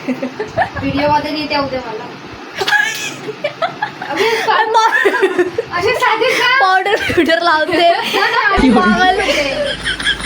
Video मध्ये नेते होते मला. असे साधे पावडर लावते.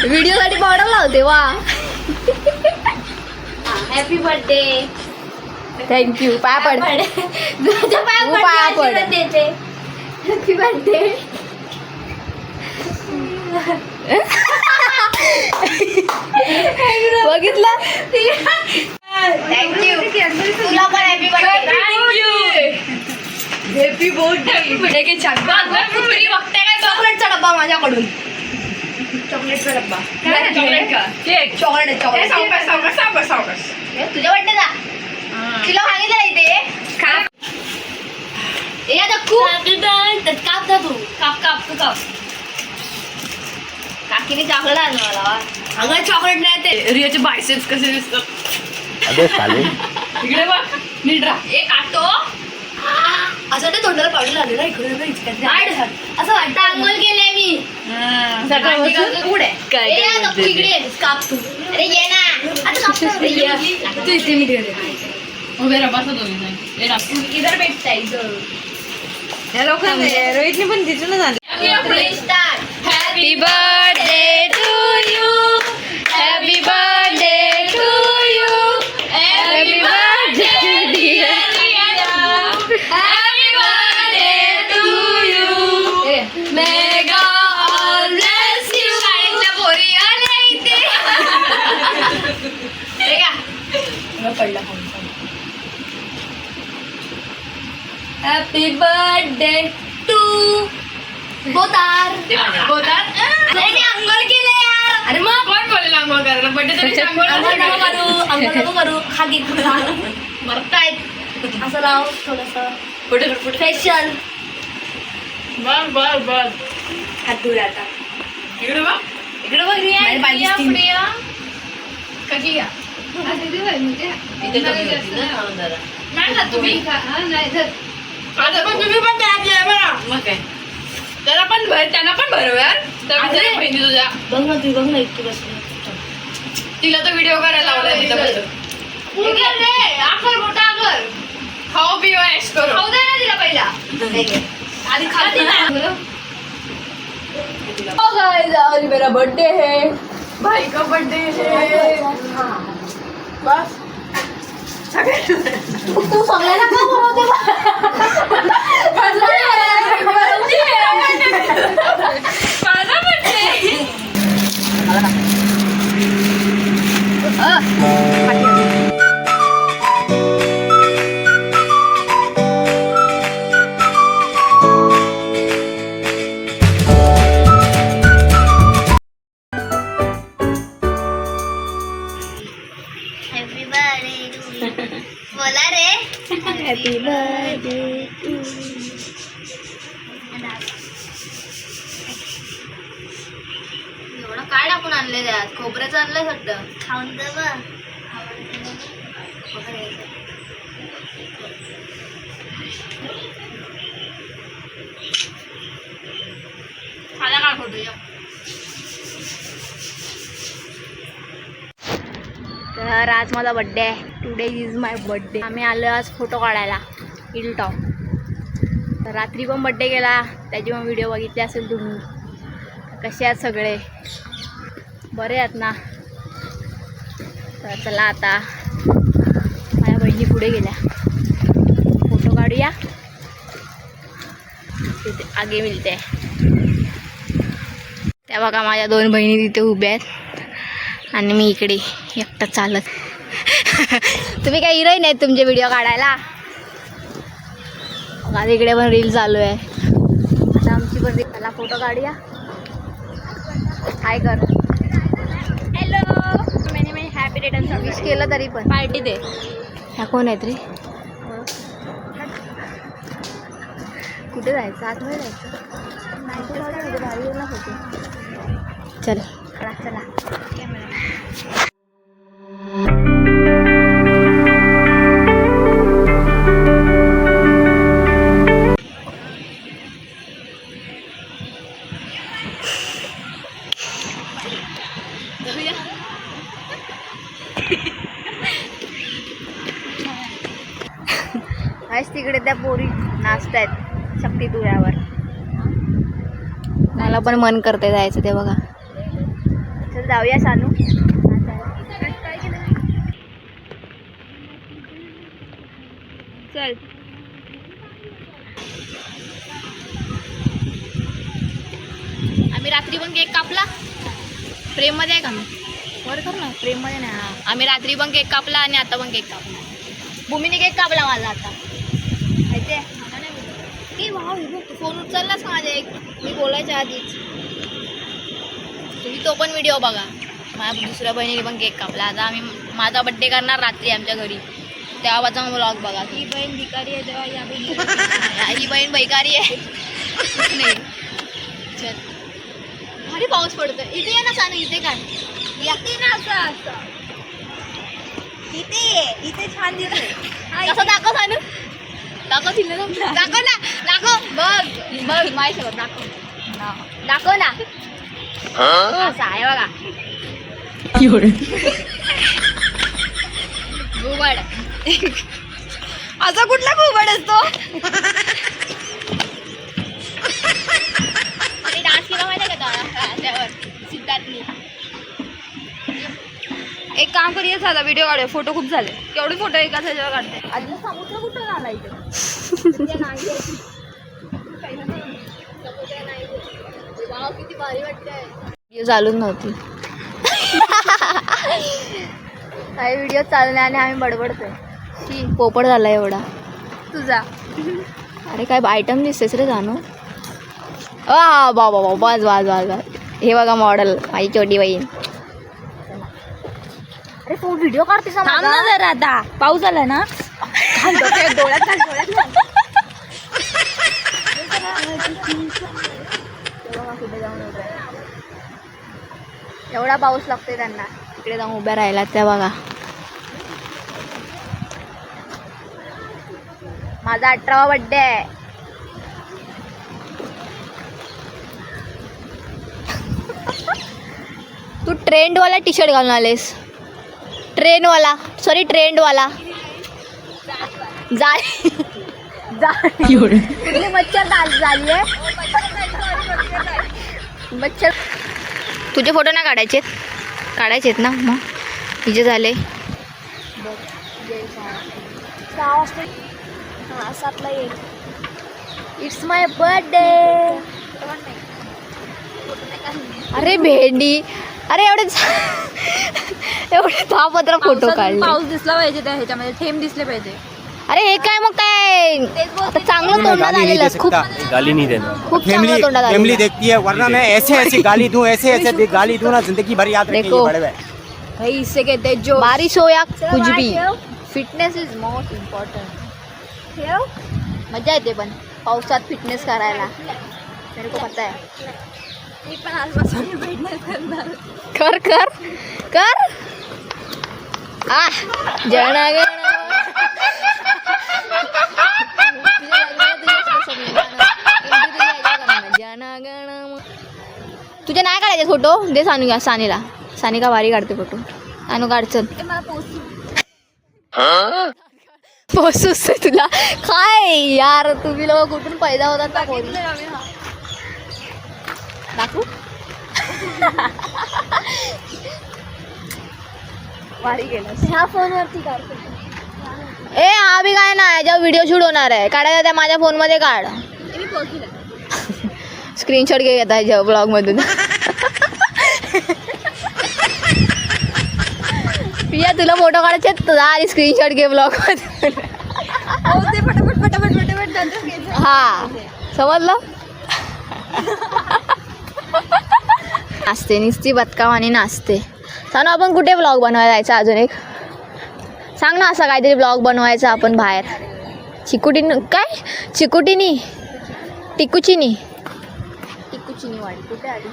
व्हिडिओ साठी पावडर लावते. वा हॅपी बर्थडे. थँक्यू. पाय पड. पाया पड देते. Happy birthday. बघितलं. थँक्यू. तुला पण हॅपी बर्थडे. Happy birthday. चॉकलेटचा डब्बा माझ्याकडून. चॉकलेटचा डब्बा. चॉकलेट का केक. चॉकलेट. तुझ्या बर्थडे दा तुला सांगितलं इथे खा. काप जा तू. काप. काकीने चॉकलेट आणलं मला. अगं चॉकलेट नाही ते रियाचे बायसेप्स कसे दिसतात. अबे साले. इकडे बघ. नीट राहा. काटो. असं ते तोंडाला पावडर आले ना इकडे. असं वाटतं आंघोळ केले मी. इकडे काप तू. अरे ये ना आता काप. तू इथे मी उभे राहा. बसा दोन्ही. इधर भेटता इथं. रोहितने पण तिथूनच आले. Happy birthday to you. Happy birthday to you. Happy birthday dear. Happy birthday to you. May God bless you. शाळेतल्या पोरी आल्या इथे. पडला. हॅपी बर्थडे टू बोतार. आंघोळ केले यार. अरे मग कोण बोलेला आंघोळ करायला. बर्थडे आंघोळ करू खागी मरतायत. असं लाव थोडस फेशियल. बस हात दूर आता. इकडे बघ. प्रिया कशी घ्या. तुम्ही पण त्यातले बघा. मग काय त्याला पण भर. त्यांना पण भरव यार. बहिणी तुझ्या बघ ना इतकी बसली. तिला तर व्हिडिओ करायला लावलाय. आकर मोठा आकर. खाऊ पिऊ ऐश करू. खाऊ दे ना तिला पहिला. आधी खा तिला. आज मेरा बर्थडे है. भाई का बर्थडे है. बस तू सगळ्यांना का बोलवते. माझा बर्थडे. Happy birthday. बोला रे. Happy birthday. एवढं काय टाकून आणले त्यात. खोबऱ्याचं आणलंय सगळं. खाऊन दे बघ. खाला काय फोटो. तर आज माझा बड्डे आहे. Today is my birthday. आम्ही आलो आज फोटो काढायला हिल टॉप. तर रात्री पण बड्डे केला. त्याची पण व्हिडिओ बघितली असेल तुम्ही. कसे आहेत सगळे. बरे आहेत ना. तर चला आता माझ्या बहिणी पुढे गेल्या. फोटो काढूया. तिथे आगे मिळते. त्या बघा माझ्या 2 बहिणी तिथे उभ्या आहेत आणि मी इकडे एकटं चालत. तुम्ही काय हिरोईन आहेत तुमचे व्हिडिओ काढायला. बघा इकडे पण रील चालू आहे. आता आमची पण त्याला फोटो काढूया. हाय कर. Hello. Me happy returns of wish केलं तरी पण पार्टी दे. ह्या कोण आहेत रे. कुठे जायचं. आतमध्ये जायचं. नाही भारी ना फोटो. चल चला. आज तिकडे त्या पोरी नाचतायत शक्ती तुऱ्यावर. मला पण मन करते जायचं ते बघा. चल जाऊया सानू. चल आम्ही रात्री पण केक कापला. प्रेममध्ये आहे का मी वर कर ना. प्रेममध्ये नाही. हा आम्ही रात्री पण केक कापला आणि आता पण केक कापला. भूमीने केक कापला माझा आता माहिती की भाऊ तू फोन उचललास माझ्या एक मी बोलायच्या आधीच. तुम्ही तो पण व्हिडिओ बघा. माझ्या दुसऱ्या बहिणीने पण केक कापला. आता आम्ही माझा बड्डे करणार रात्री आमच्या घरी. तेव्हाचा व्लॉग बघा. ही बहीण भिकारी आहे तेव्हा या बहीण ही बहीण भिकारी आहे नाही. चल भारी पाऊस पडतोय. इथे ये ना सानू. इथे काय येते ना असं असं इथे छान दिसतंय. कसं दाखव सानू. दाखव तिला दाखव ना. दाखव बघ बघ माझ्यासोबत दाखव ना. असं आहे बघा. घुबड असा कुठला घुबड असतो. डान्स केला माहिती का त्यावर सिद्धार्थनी. एक काम करूया साधा व्हिडिओ काढूया. फोटो खूप झाले. केवढे फोटो एकाच ह्याच्यावर काढते. आधी समुद्र कुठं आला इथे. किती भारी वाटतंय. चालूच नव्हती. काही व्हिडिओ चालले आणि आम्ही बडबडतोय. की पोपट झाला एवढा तुझा. अरे काय आयटम दिसतेस रे जाणू. हा बाबा बाबा वाज वाज वाज वाज. हे बघा मॉडेल माझी छोटी बहीण. अरे तू व्हिडिओ काढतेस ना जरा. आता पाऊस आला ना. एवढा पाऊस लागतोय त्यांना. इकडे जाऊन उभ्या राहिला त्या बघा. माझा 18वा बड्डे आहे. तू ट्रेंडवाला टी शर्ट घालून आलेस. ट्रेनवाला सॉरी ट्रेंडवाला. कुठली मच्छर झाली आहे. मच्छर. तुझे फोटो ना काढायचेत ना. मग तिचे झाले 7ला ये. It's my birthday. अरे भेंडी. अरे एवढे 10-15 फोटो काढले. पाऊस दिसला पाहिजे त्या ह्याच्यामध्ये. थेंब दिसले पाहिजे. अरे हे काय मग काय आता चांगलं तोंडात आलेलं. खूप गाली नहीं देना. खूप चांगलं तोंडात फैमिली आलेलं. देखती है वरना मैं ऐसे ऐसे गाली दूं ना जिंदगी भर याद रखेंगे देखो. बड़े भाई. भाई इससे कहते हैं जो बारिश हो या कुछ भी फिटनेस इज मोस्ट इम्पॉर्टंट. मजा येते पण पावसात फिटनेस करायला. मेरे को पता है. मी पण आजपासून फिटनेस करणार. कर कर कर. जनगण तुझे नाही काढायचे फोटो. दे सानू. सानिका भारी काढते फोटो. सानू काढ चल. पोसूस तुला काय यार. तुम्ही लोक कुठून पैदा होतात का कोणी. दाखवू भारी गेला. ह्या फोनवरती काढतो. ए हा बी काय नाही जेव्हा व्हिडिओ शूट होणार आहे काढायचा त्या माझ्या फोनमध्ये काढ. स्क्रीनशॉट घे येत आहे ब्लॉगमधून. पिया तुला फोटो काढायचे तुझा आणि स्क्रीनशॉट घे ब्लॉगमधून. हा समजलं. नाचते नुसती बदकावानी नाचते. सांग आपण कुठे ब्लॉग बनवायला जायचा. अजून एक सांग ना. असा काहीतरी ब्लॉग बनवायचा आपण बाहेर. चिकुटीनी टिकुचिनी वाडी कुठे आली.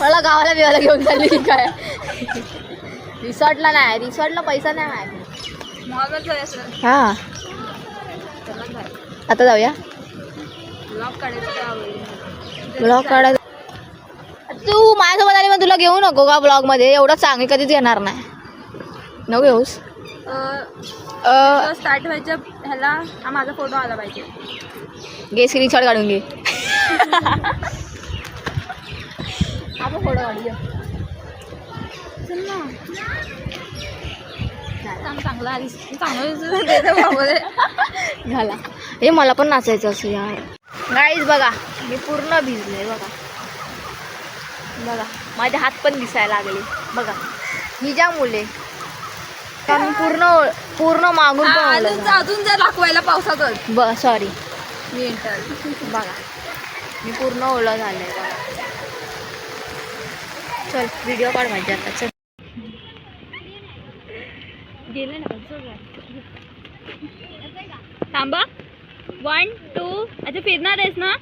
मला गावाला बिवाला घेऊन चालली की काय. रिसॉर्टला नाही. रिसॉर्टला पैसा नाही आहे. हा आता जाऊया. ब्लॉग काढायचा. तू माझ्यासोबत आली मग तुला घेऊ नको का ब्लॉगमध्ये. एवढं चांगली कधीच येणार नाही. नको येऊस स्टार्ट व्हायच्या ह्याला हा माझा फोटो आला पाहिजे. घे स्क्रीनशॉट काढून घे. आपण फोटो काढूया. चल ना चांगला आलीस चांगलं झाला. हे मला पण नाचायचं असं यार. गाईज बघा मी पूर्ण भिजले बघा. बघा माझे हात पण दिसायला लागले बघा. ही ज्या मुले मी पूर्ण मागून पण ओलं झालं. अजून जर दाखवायला पावसातच सॉरी मी बघा मी पूर्ण ओलं झालंय बघा. चल व्हिडिओ काढ माझ्या आता. चल गेले ना थांबा 1 2 अच्छा फिरणार आहेस ना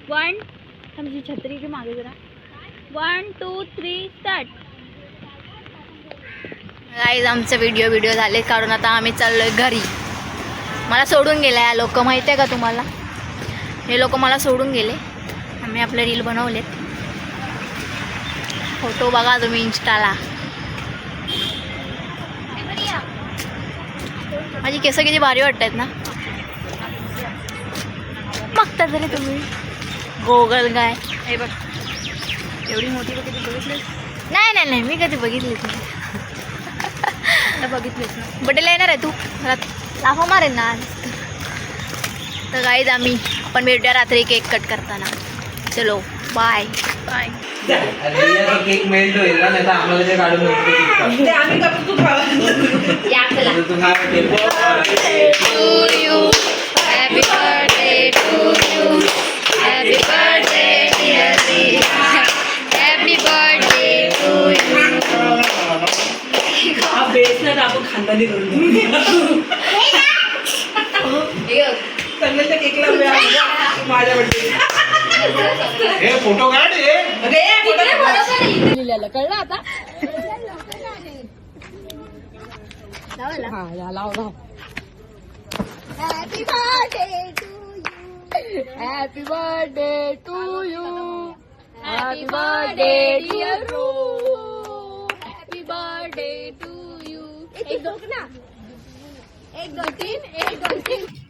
1 तुमची छत्री की मागे जरा 1 2 3 स्टार्ट. गाईज आमचे व्हिडिओ झाले काढून. आता आम्ही चाललोय घरी. मला सोडून गेले या लोक. माहिती आहे का तुम्हाला हे लोक मला सोडून गेले. आम्ही आपले रील बनवलेत. फोटो बघा तुम्ही इंस्टाला. माझी केस किती भारी वाटतात ना. बघता तरी तुम्ही गोगल गाय. हे बघ एवढी मोठी कधी बघितलीस? नाही मी कधी बघितलीच नाही. बघितलीस ना बड्डेला येणार आहे तू? मला लाफा मारेन ना. तर गाईज आपण भेटूया रात्री केक कट करताना. चलो बाय बाय. केक मेल्ट होईल ना, नाही तर आम्हाला ते काढून Happy birthday to you. Happy birthday dear Lee. Happy birthday to you. आपण खानदानी करून सगळ्यांच्या केकला माझ्या बर्थडे हे फोटो काढ. लिहिलेलं कळलं आता. Happy birthday to you. Happy birthday to you. Happy birthday dear Ru. Happy birthday to you. 1 2 3 1 2 3